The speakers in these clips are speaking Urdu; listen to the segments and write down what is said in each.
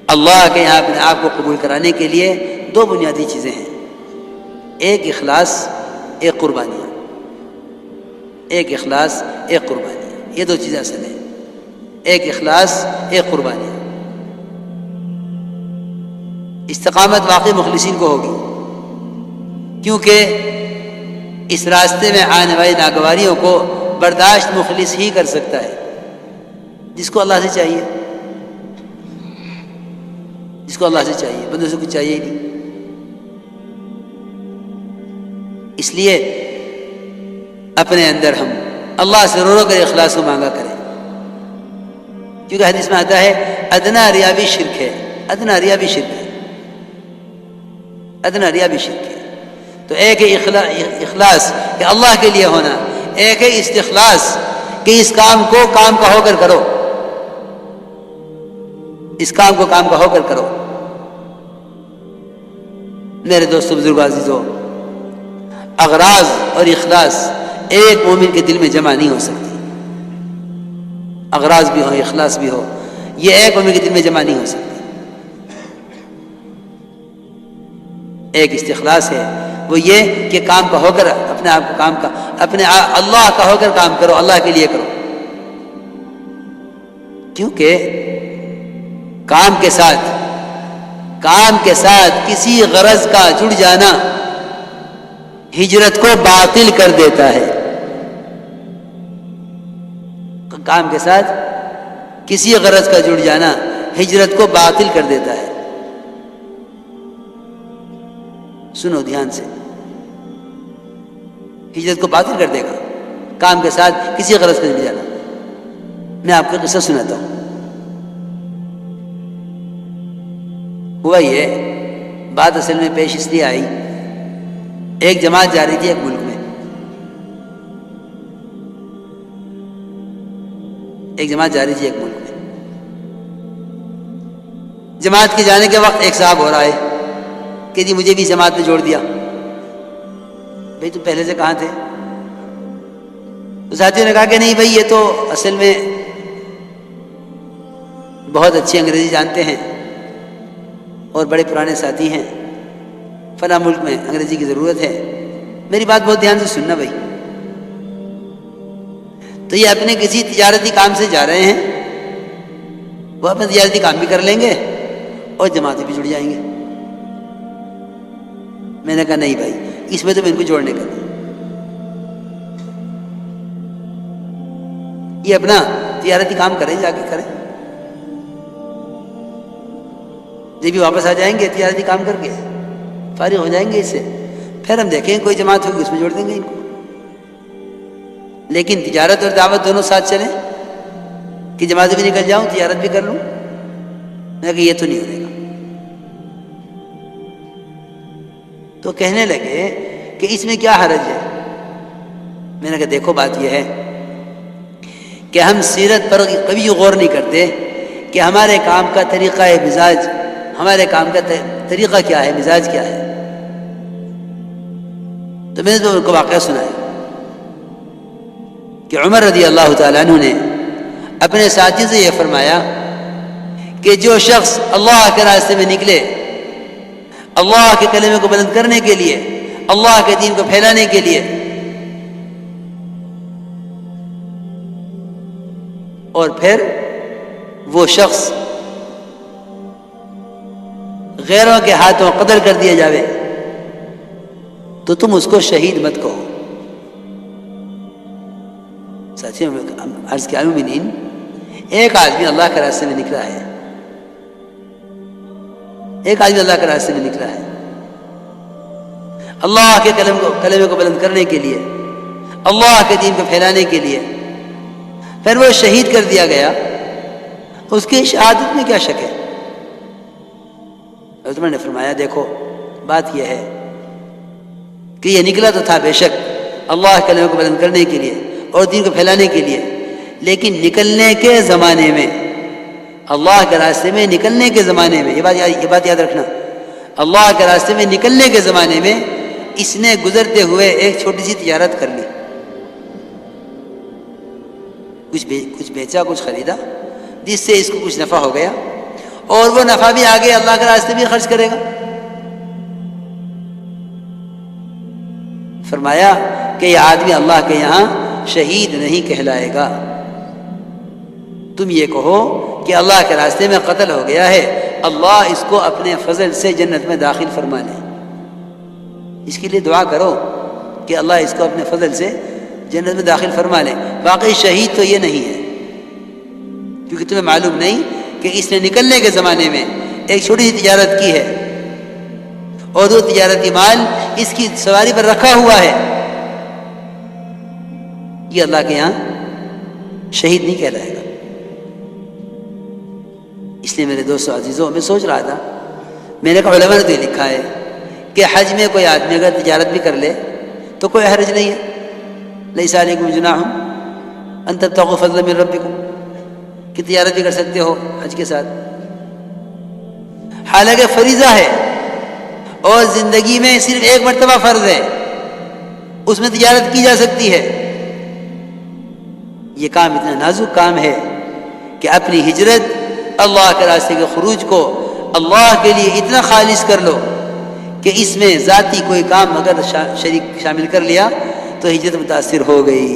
اللہ کے یہاں اپنے آپ کو قبول کرانے کے لیے دو بنیادی چیزیں ہیں، ایک اخلاص، ایک قربانیاں۔ ایک اخلاص، ایک قربانیاں، یہ دو چیزیں اصل ہیں، ایک اخلاص، ایک قربانیاں۔ استقامت واقعی مخلصین کو ہوگی، کیونکہ اس راستے میں آنے والی ناگواریوں کو برداشت مخلص ہی کر سکتا ہے، جس کو اللہ سے چاہیے، جس کو اللہ سے چاہیے، بندوں سے کچھ چاہیے ہی نہیں۔ اس لیے اپنے اندر ہم اللہ سے رو رو کر اخلاص کو مانگا کریں، کیونکہ حدیث میں آتا ہے ادنا ریا بھی شرک ہے، ادنا ریا بھی شرک ہے، ادنا ریا بھی شرک ہے۔ تو ایک ہے اخلاص کہ اللہ کے لیے ہونا، ایک ہے استخلاص کہ اس کام کو کام کا ہو کر کرو، اس کام کو کام کا ہو کر کرو۔ میرے دوستو، بزرگوں، عزیزو، اغراض اور اخلاص ایک مومن کے دل میں جمع نہیں ہو سکتی، اغراض بھی ہو، اخلاص بھی ہو، یہ ایک مومن کے دل میں جمع نہیں ہو سکتی۔ ایک استخلاص ہے، وہ یہ کہ کام کا ہو کر اپنے آپ کو کام کا، اپنے اللہ کا ہو کر کام کرو، اللہ کے لیے کرو، کیونکہ کام کے ساتھ کسی غرض کا جڑ جانا ہجرت کو باطل کر دیتا ہے۔ کام کے ساتھ کسی غرض کا جڑ جانا ہجرت کو باطل کر دیتا ہے۔ سنو دھیان سے، ہجرت کو باطل کر دے گا کام کے ساتھ کسی غرض کا جڑ جانا۔ میں آپ کو قصہ سناتا ہوں۔ ہوا یہ بات اصل میں پیش اس لیے آئی، ایک جماعت جا رہی تھی ایک ملک میں، ایک جماعت جا رہی تھی ایک ملک میں۔ جماعت کے جانے کے وقت ایک صاحب ہو رہا ہے کہ جی مجھے بھی جماعت میں جوڑ دیا۔ بھئی تم پہلے سے کہاں تھے؟ تو ساتھیوں نے کہا کہ نہیں بھئی، یہ تو اصل میں بہت اچھی انگریزی جانتے ہیں اور بڑے پرانے ساتھی ہیں، فلاں ملک میں انگریزی کی ضرورت ہے، میری بات بہت دھیان سے سننا بھائی۔ تو یہ اپنے کسی تجارتی کام سے جا رہے ہیں، وہ اپنا تجارتی کام بھی کر لیں گے اور جماعتیں بھی جڑ جائیں گے۔ میں نے کہا نہیں بھائی، اس میں تو میں ان کو جوڑنے کا نہیں، یہ اپنا تجارتی کام کریں، جا کے کریں، جب بھی واپس آ جائیں گے تجارتی کام کر کے فارغ ہو جائیں گے اس سے، پھر ہم دیکھیں کوئی جماعت ہوگی اس میں جوڑ دیں گے ان کو۔ لیکن تجارت اور دعوت دونوں ساتھ چلیں، کہ جماعت بھی نکل جاؤں تجارت بھی کر لوں، میں نے کہا یہ تو نہیں ہونے گا۔ تو کہنے لگے کہ اس میں کیا حرج ہے؟ میں نے کہا دیکھو بات یہ ہے کہ ہم سیرت پر کبھی غور نہیں کرتے کہ ہمارے کام کا طریقہ مزاج، ہمارے کام کا طریقہ کیا ہے، مزاج کیا ہے۔ تو میں نے تو ان کو واقعہ سنایا کہ عمر رضی اللہ تعالیٰ عنہ نے اپنے ساتھی سے یہ فرمایا کہ جو شخص اللہ کے راستے میں نکلے، اللہ کے کلمے کو بلند کرنے کے لیے، اللہ کے دین کو پھیلانے کے لیے، اور پھر وہ شخص غیروں کے ہاتھوں قتل کر دیا جاوے، تو تم اس کو شہید مت کہو۔ ساتھیوں، عرض کیا مومنین، ایک آدمی اللہ کے راستے میں نکلا ہے، ایک آدمی اللہ کے راستے میں نکلا ہے اللہ کے کلمے کو بلند کرنے کے لیے، اللہ کے دین کو پھیلانے کے لیے، پھر وہ شہید کر دیا گیا، اس کی شہادت میں کیا شک ہے؟ حضرت عمر نے فرمایا دیکھو بات یہ ہے کہ یہ نکلا تو تھا بے شک اللہ کے کلمے کو بلند کرنے کے لیے اور دین کو پھیلانے کے لیے، لیکن نکلنے کے زمانے میں، اللہ کے راستے میں نکلنے کے زمانے میں، یہ بات یاد رکھنا، اللہ کے راستے میں نکلنے کے زمانے میں اس نے گزرتے ہوئے ایک چھوٹی سی تجارت کر لی، کچھ بیچا، کچھ خریدا، جس سے اس کو کچھ نفع ہو گیا، اور وہ نفع بھی آگے اللہ کے راستے بھی خرچ کرے گا۔ فرمایا کہ یہ آدمی اللہ کے یہاں شہید نہیں کہلائے گا۔ تم یہ کہو کہ اللہ کے راستے میں قتل ہو گیا ہے، اللہ اس کو اپنے فضل سے جنت میں داخل فرما لے۔ اس کے لیے دعا کرو کہ اللہ اس کو اپنے فضل سے جنت میں داخل فرما لے۔ واقعی شہید تو یہ نہیں ہے، کیونکہ تمہیں معلوم نہیں کہ اس نے نکلنے کے زمانے میں ایک چھوٹی سی تجارت کی ہے اور وہ تجارتی مال اس کی سواری پر رکھا ہوا ہے، یہ اللہ کے یہاں شہید نہیں کہلائے گا۔ اس لیے میرے دوستو عزیزوں، میں سوچ رہا تھا، میں نے کہا علماء نے تو یہ لکھا ہے کہ حج میں کوئی آدمی اگر تجارت بھی کر لے تو کوئی حرج نہیں ہے، لیس علیکم جناح ان تبتغوا فضلا من ربکم، کہ تجارت بھی کر سکتے ہو حج کے ساتھ، حالانکہ فریضہ ہے اور زندگی میں صرف ایک مرتبہ فرض ہے، اس میں تجارت کی جا سکتی ہے۔ یہ کام اتنا نازک کام ہے کہ اپنی ہجرت، اللہ کے راستے کے خروج کو اللہ کے لیے اتنا خالص کر لو کہ اس میں ذاتی کوئی کام اگر شریک شامل کر لیا تو ہجرت متاثر ہو گئی۔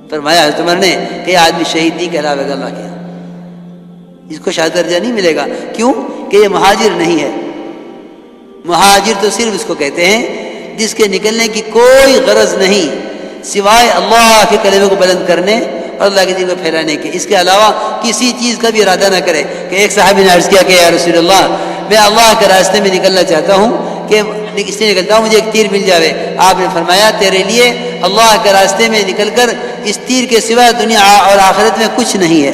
فرمایا حضرت عمر نے کہ یہ آدمی شہید نہیں کہلاوے گا اللہ کے یہاں، اس کو شہادت درجہ نہیں ملے گا۔ کیوں؟ کہ یہ مہاجر نہیں ہے۔ مہاجر تو صرف اس کو کہتے ہیں جس کے نکلنے کی کوئی غرض نہیں سوائے اللہ کے کلمے کو بلند کرنے اور اللہ کے دین کو پھیلانے کے، اس کے علاوہ کسی چیز کا بھی ارادہ نہ کرے۔ کہ ایک صحابی نے عرض کیا کہ یا رسول اللہ، میں اللہ کے راستے میں نکلنا چاہتا ہوں کہ اس لیے نکلتا ہوں مجھے ایک تیر مل جاوے۔ آپ نے فرمایا تیرے لیے اللہ کے راستے میں نکل کر اس تیر کے سوا دنیا اور آخرت میں کچھ نہیں ہے،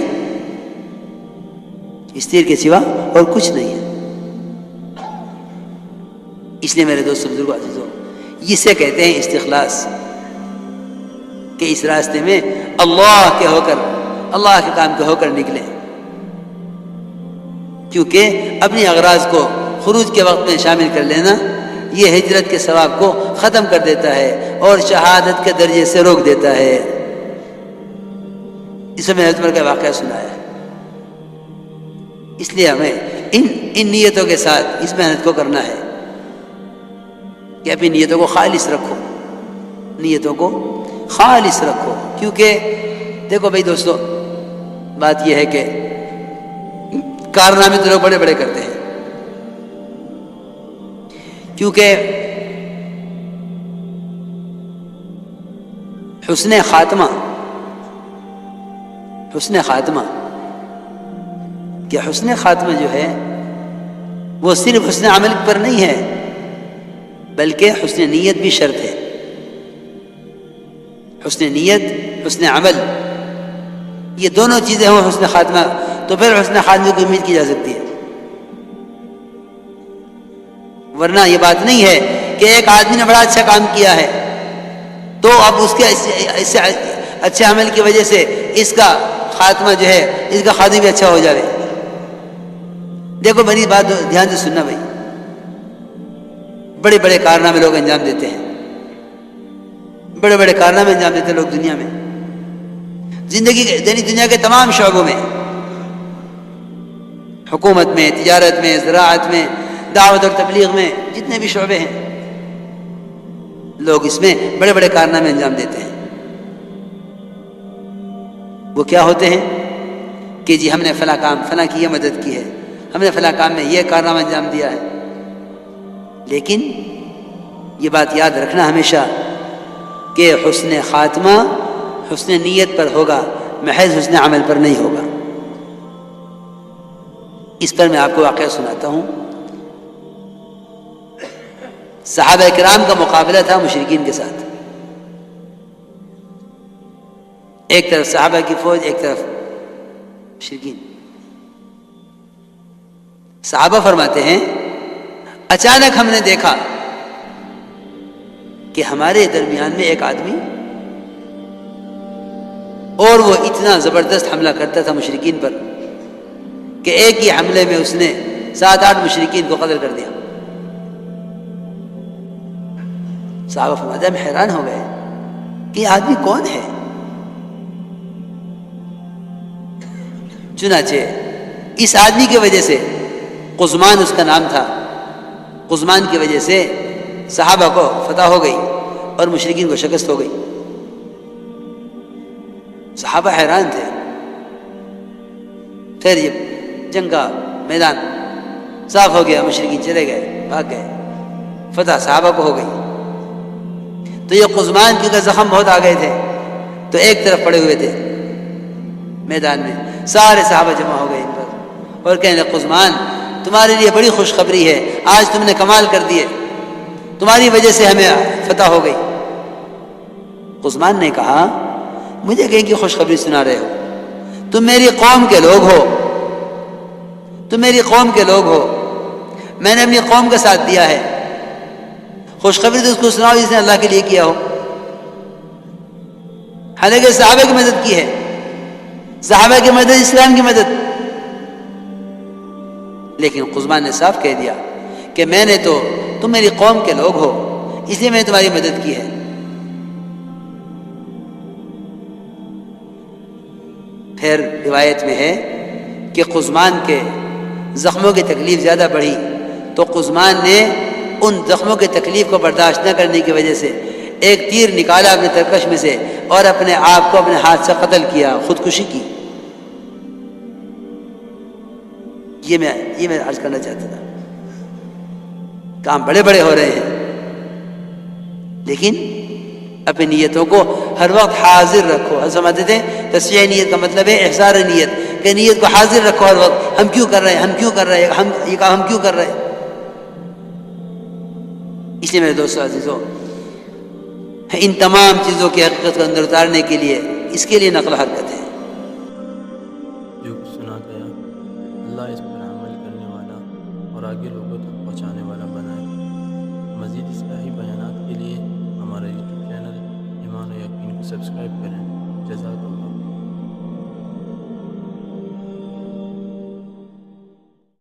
اس تیر کے سوا اور کچھ نہیں ہے۔ اس لیے میرے دوستو بزرگوں عزیزوں، اسے کہتے ہیں استخلاص، کہ اس راستے میں اللہ کے ہو کر، اللہ کے کام کے ہو کر نکلے، کیونکہ اپنی اغراض کو خروج کے وقت میں شامل کر لینا یہ ہجرت کے ثواب کو ختم کر دیتا ہے اور شہادت کے درجے سے روک دیتا ہے۔ اس میں حضرت عمر کا واقعہ سنایا ہے۔ اس لیے ہمیں ان نیتوں کے ساتھ اس محنت کو کرنا ہے کہ اپنی نیتوں کو خالص رکھو، نیتوں کو خالص رکھو۔ کیونکہ دیکھو بھائی دوستو، بات یہ ہے کہ کارنامے تو لوگ بڑے بڑے کرتے ہیں، کیونکہ حسن خاتمہ کہ حسن خاتمہ جو ہے وہ صرف حسن عمل پر نہیں ہے بلکہ حسن نیت بھی شرط ہے۔ حسن نیت، حسن عمل، یہ دونوں چیزیں ہوں حسن خاتمہ، تو پھر حسن خاتمہ کی امید کی جا سکتی ہے۔ ورنہ یہ بات نہیں ہے کہ ایک آدمی نے بڑا اچھا کام کیا ہے تو اب اس کے اس اچھے عمل کی وجہ سے اس کا خاتمہ جو ہے، اس کا خاتمہ بھی اچھا ہو جائے۔ دیکھو میری بات دھیان سے سننا بھائی، بڑے بڑے کارنامے لوگ انجام دیتے ہیں، بڑے بڑے کارنامے انجام دیتے ہیں لوگ دنیا میں، زندگی یعنی دنیا کے تمام شعبوں میں، حکومت میں، تجارت میں، زراعت میں، دعوت اور تبلیغ میں، جتنے بھی شعبے ہیں لوگ اس میں بڑے بڑے کارنامے انجام دیتے ہیں۔ وہ کیا ہوتے ہیں کہ جی ہم نے فلاں کام، فلاں کی یہ مدد کی ہے، ہم نے فلاں کام میں یہ کارنامہ انجام دیا ہے، لیکن یہ بات یاد رکھنا ہمیشہ کہ حسن خاتمہ حسن نیت پر ہوگا، محض حسن عمل پر نہیں ہوگا۔ اس پر میں آپ کو واقعہ سناتا ہوں۔ صحابہ کرام کا مقابلہ تھا مشرکین کے ساتھ، ایک طرف صحابہ کی فوج، ایک طرف مشرکین۔ صحابہ فرماتے ہیں اچانک ہم نے دیکھا کہ ہمارے درمیان میں ایک آدمی، اور وہ اتنا زبردست حملہ کرتا تھا مشرکین پر کہ ایک ہی حملے میں اس نے 7-8 مشرکین کو قتل کر دیا۔ صحابہ فرماتے ہیں ہم حیران ہو گئے کہ یہ آدمی کون ہے؟ چنانچہ اس آدمی کی وجہ سے، قزمان اس کا نام تھا، قزمان کی وجہ سے صحابہ کو فتح ہو گئی اور مشرکین کو شکست ہو گئی۔ صحابہ حیران تھے۔ پھر یہ جنگ کا میدان صاف ہو گیا، مشرکین چلے گئے، بھاگ گئے، فتح صحابہ کو ہو گئی۔ تو یہ قزمان کیونکہ زخم بہت آ گئے تھے تو ایک طرف پڑے ہوئے تھے میدان میں، سارے صحابہ جمع ہو گئے ان پر اور کہنے لگے قزمان تمہارے لیے بڑی خوشخبری ہے، آج تم نے کمال کر دیے، تمہاری وجہ سے ہمیں فتح ہو گئی۔ قزمان نے کہا مجھے کہیں کی خوشخبری سنا رہے ہو؟ تم میری قوم کے لوگ ہو، تم میری قوم کے لوگ ہو، میں نے اپنی قوم کا ساتھ دیا ہے، خوشخبری تو اس کو سناؤ جس نے اللہ کے لیے کیا ہو۔ حالانکہ صحابہ کی مدد کی ہے، صحابہ کی مدد اسلام کی مدد، لیکن قزمان نے صاف کہہ دیا کہ میں نے تو، تم میری قوم کے لوگ ہو اس لیے میں نے تمہاری مدد کی ہے۔ پھر روایت میں ہے کہ قزمان کے زخموں کی تکلیف زیادہ بڑھی تو قزمان نے ان زخموں کی تکلیف کو برداشت نہ کرنے کی وجہ سے ایک تیر نکالا اپنے ترکش میں سے اور اپنے آپ کو اپنے ہاتھ سے قتل کیا، خودکشی کی۔ یہ میں عرض کرنا چاہتا تھا۔ کام بڑے بڑے ہو رہے ہیں لیکن اپنی نیتوں کو ہر وقت حاضر رکھو۔ سمجھتے تھے تصفیہ نیت کا مطلب ہے احضار نیت، کہ نیت کو حاضر رکھو ہر وقت، ہم کیوں کر رہے ہیں، ہم کیوں کر رہے ہیں، یہ کام ہم کیوں کر رہے ہیں۔ اس لیے میرے دوستو عزیزو، ان تمام چیزوں کی حقیقت کو اندر اتارنے کے لیے، اس کے لیے نقل حرکت ہے۔ جو کچھ سنا گیا اللہ اس پر عمل کرنے والا اور آگے لوگوں تک پہنچانے والا بنائے۔ مزید اصلاحی بیانات کے لیے ہمارا یوٹیوب چینل ایمان و یقین کو سبسکرائب کریں۔ جزاک اللہ۔